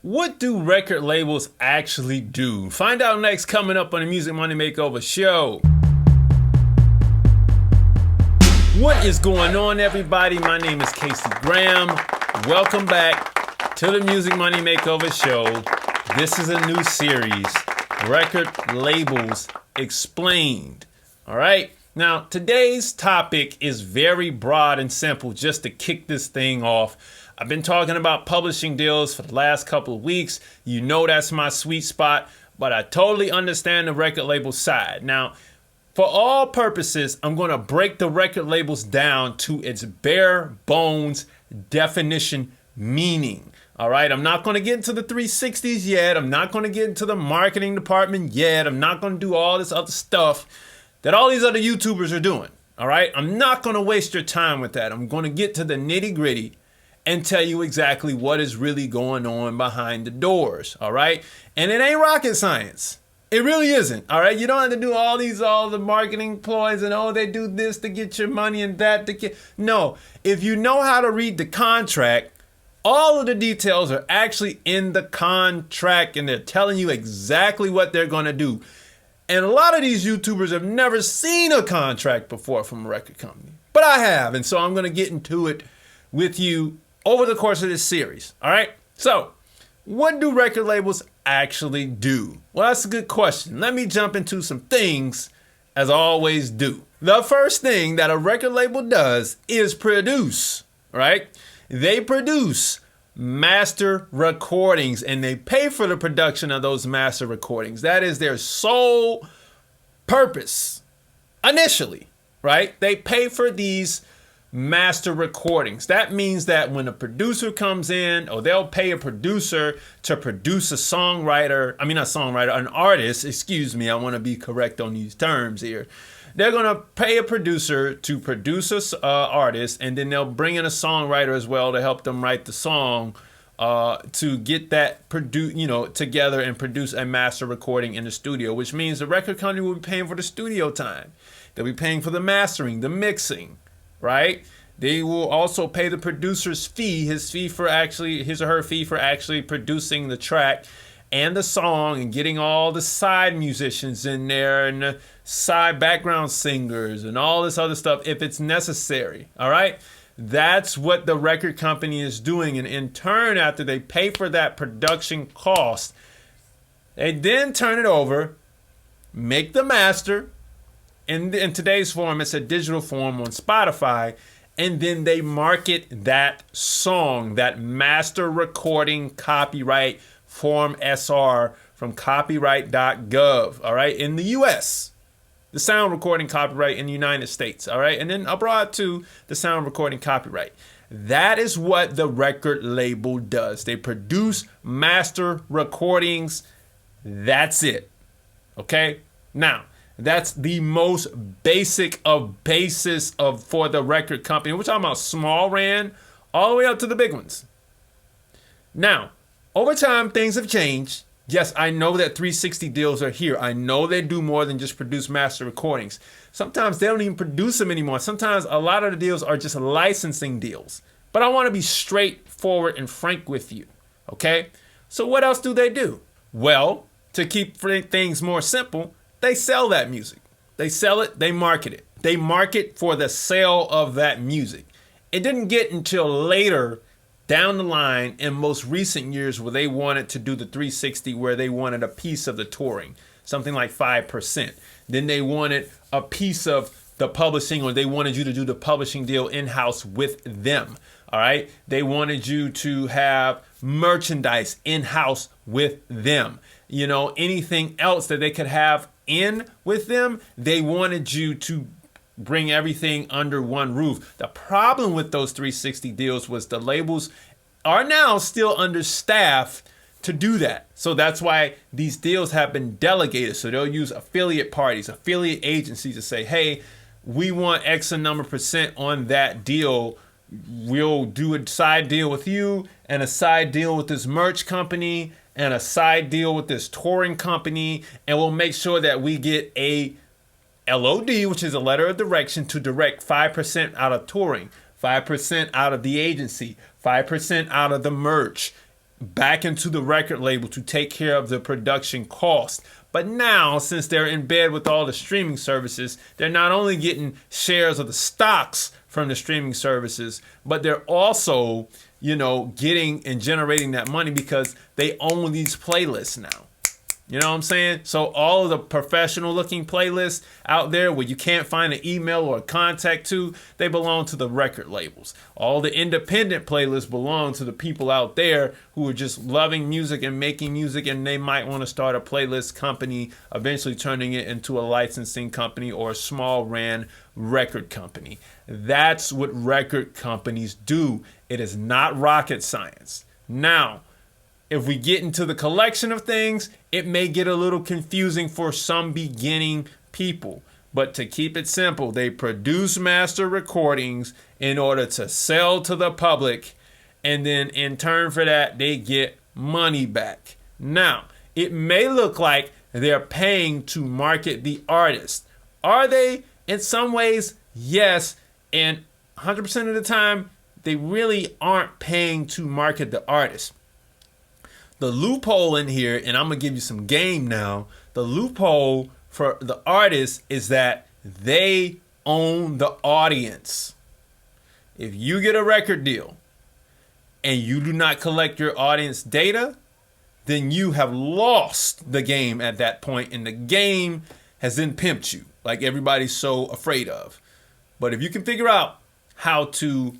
What do record labels actually do? Find out next, coming up on the Music Money Makeover Show. What is going on, everybody? My name is Casey Graham. Welcome back to the Music Money Makeover Show. This is a new series, Record Labels Explained. All right. Now, today's topic is very broad and simple, just to kick this thing off. I've been talking about publishing deals for the last couple of weeks. You know that's my sweet spot, but I totally understand the record label side. Now, for all purposes, I'm going to break the record labels down to its bare bones definition meaning. All right, I'm not going to get into the 360s yet. I'm not going to get into the marketing department yet. I'm not going to do all this other stuff that all these other YouTubers are doing. All right, I'm not going to waste your time with that. I'm going to get to the nitty gritty and tell you exactly what is really going on behind the doors. All right, and it ain't rocket science. It really isn't. All right, you don't have to do all the marketing ploys and they do this to get your money and that to get. No, if you know how to read the contract, all of the details are actually in the contract, and they're telling you exactly what they're going to do. And a lot of these YouTubers have never seen a contract before from a record company, but I have, and so I'm going to get into it with you over the course of this series. All right, so what do record labels actually do? Well, that's a good question. Let me jump into some things, as I always do. The first thing that a record label does is produce, right? They produce master recordings, and they pay for the production of those master recordings. That is their sole purpose initially, right? They pay for these master recordings. That means that when a producer comes in, or they'll pay a producer to produce an artist, I want to be correct on these terms here. They're going to pay a producer to produce an artist, and then they'll bring in a songwriter as well to help them write the song, to get that together and produce a master recording in the studio, which means the record company will be paying for the studio time. They'll be paying for the mastering, the mixing, right? They will also pay the producer's fee, his or her fee for actually producing the track and the song and getting all the side musicians in there and the side background singers and all this other stuff if it's necessary. All right. That's what the record company is doing. And in turn, after they pay for that production cost, they then turn it over, make the master. In today's form, it's a digital form on Spotify, and then they market that song, that master recording copyright Form SR from copyright.gov, all right, in the U.S., the sound recording copyright in the United States, all right, and then abroad too, the sound recording copyright. That is what the record label does. They produce master recordings. That's it, okay? Now, that's the most basic of basis for the record company. We're talking about small RAN all the way up to the big ones. Now, over time, things have changed. Yes, I know that 360 deals are here. I know they do more than just produce master recordings. Sometimes they don't even produce them anymore. Sometimes a lot of the deals are just licensing deals. But I want to be straightforward and frank with you, okay? So what else do they do? Well, to keep things more simple, they sell that music. They sell it, they market it. They market for the sale of that music. It didn't get until later down the line in most recent years where they wanted to do the 360, where they wanted a piece of the touring, something like 5%. Then they wanted a piece of the publishing, or they wanted you to do the publishing deal in-house with them. All right. They wanted you to have merchandise in-house with them. Anything else that they could have in with them, they wanted you to bring everything under one roof. The problem with those 360 deals was the labels are now still understaffed to do that. So that's why these deals have been delegated. So they'll use affiliate parties, affiliate agencies to say, hey, we want X number percent on that deal. We'll do a side deal with you and a side deal with this merch company and a side deal with this touring company. And we'll make sure that we get a LOD, which is a letter of direction, to direct 5% out of touring, 5% out of the agency, 5% out of the merch. back into the record label to take care of the production cost. But now, since they're in bed with all the streaming services, they're not only getting shares of the stocks from the streaming services, but they're also, getting and generating that money because they own these playlists now. You know what I'm saying? So all of the professional looking playlists out there where you can't find an email or a contact to, they belong to the record labels. All the independent playlists belong to the people out there who are just loving music and making music, and they might want to start a playlist company, eventually turning it into a licensing company or a small ran record company. That's what record companies do. It is not rocket science. Now, if we get into the collection of things, it may get a little confusing for some beginning people. But to keep it simple, they produce master recordings in order to sell to the public, and then in turn for that, they get money back. Now, it may look like they're paying to market the artist. Are they? In some ways, yes. And 100% of the time, they really aren't paying to market the artist. The loophole in here, and I'm going to give you some game now, the loophole for the artist is that they own the audience. If you get a record deal and you do not collect your audience data, then you have lost the game at that point, and the game has then pimped you, like everybody's so afraid of. But if you can figure out how to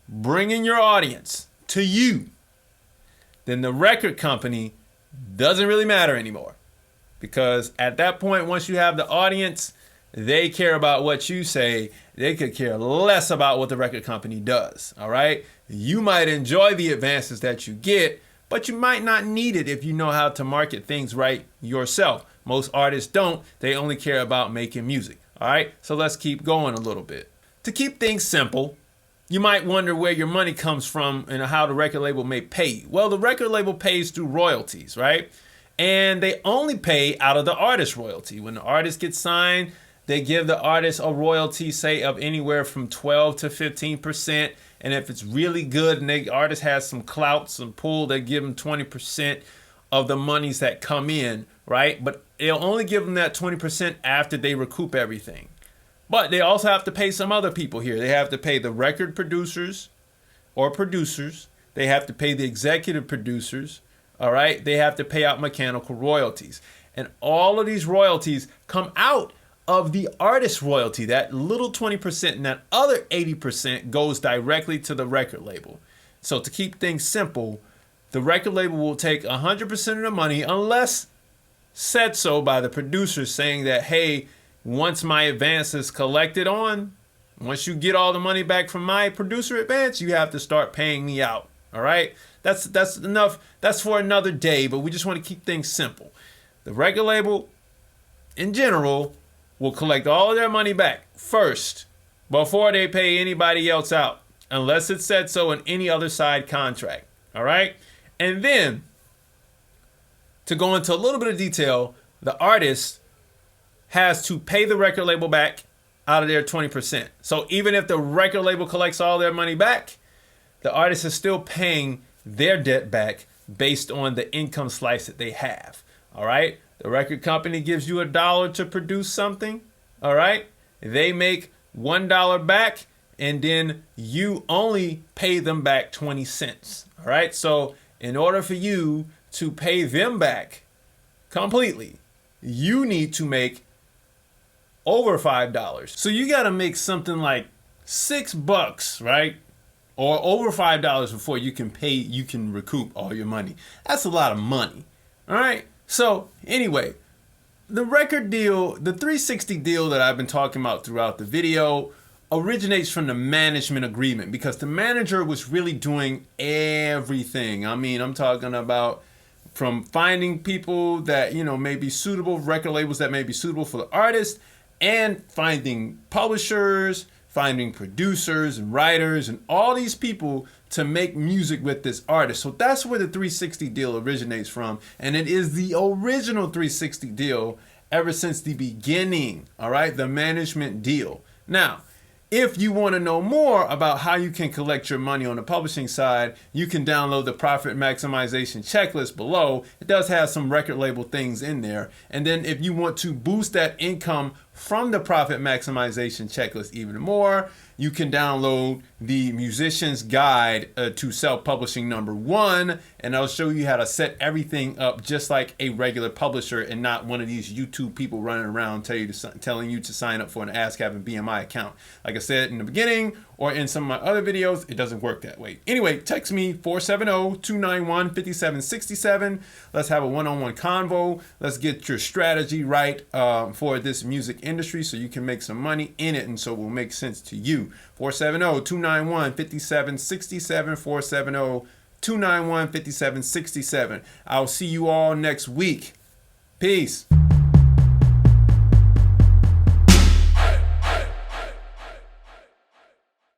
bring in your audience to you, then the record company doesn't really matter anymore. Because at that point, once you have the audience, they care about what you say. They could care less about what the record company does. All right? You might enjoy the advances that you get, but you might not need it if you know how to market things right yourself. Most artists don't. They only care about making music. All right? So let's keep going a little bit. To keep things simple, you might wonder where your money comes from and how the record label may pay you. Well, the record label pays through royalties, right? And they only pay out of the artist royalty. When the artist gets signed, they give the artist a royalty, say, of anywhere from 12 to 15%. And if it's really good and the artist has some clout, some pull, they give them 20% of the monies that come in, right? But they'll only give them that 20% after they recoup everything. But they also have to pay some other people here. They have to pay the record producers or producers. They have to pay the executive producers. All right. They have to pay out mechanical royalties. And all of these royalties come out of the artist royalty. That little 20% and that other 80% goes directly to the record label. So to keep things simple, the record label will take 100% of the money unless said so by the producers, saying that, hey, once my advance is collected on, once you get all the money back from my producer advance, you have to start paying me out. All right? That's enough. That's for another day, but we just want to keep things simple. The record label, in general, will collect all of their money back first before they pay anybody else out, unless it's said so in any other side contract. All right? And then, to go into a little bit of detail, the artist has to pay the record label back out of their 20%. So even if the record label collects all their money back, the artist is still paying their debt back based on the income slice that they have. All right? The record company gives you $1 to produce something. All right? They make $1 back, and then you only pay them back 20 cents. All right? So in order for you to pay them back completely, you need to make over $5. So you got to make something like $6, right? Or over $5 before you can recoup all your money. That's a lot of money. All right. So anyway, the record deal, the 360 deal that I've been talking about throughout the video originates from the management agreement, because the manager was really doing everything. I mean, I'm talking about from finding people that, may be suitable, record labels that may be suitable for the artist, and finding publishers, finding producers and writers and all these people to make music with this artist. So that's where the 360 deal originates from. And it is the original 360 deal ever since the beginning. All right. The management deal. Now, If you want to know more about how you can collect your money on the publishing side, you can download the Profit Maximization Checklist below. It does have some record label things in there. And then if you want to boost that income from the Profit Maximization Checklist even more, you can download the Musician's Guide to Self-Publishing #1, and I'll show you how to set everything up just like a regular publisher and not one of these YouTube people running around telling you to sign up for an ASCAP and BMI account. Like I said in the beginning or in some of my other videos, it doesn't work that way. Anyway, text me 470-291-5767. Let's have a one-on-one convo. Let's get your strategy right for this music industry so you can make some money in it and so it will make sense to you. 470-291-5767, 470-291-5767. I'll see you all next week. Peace.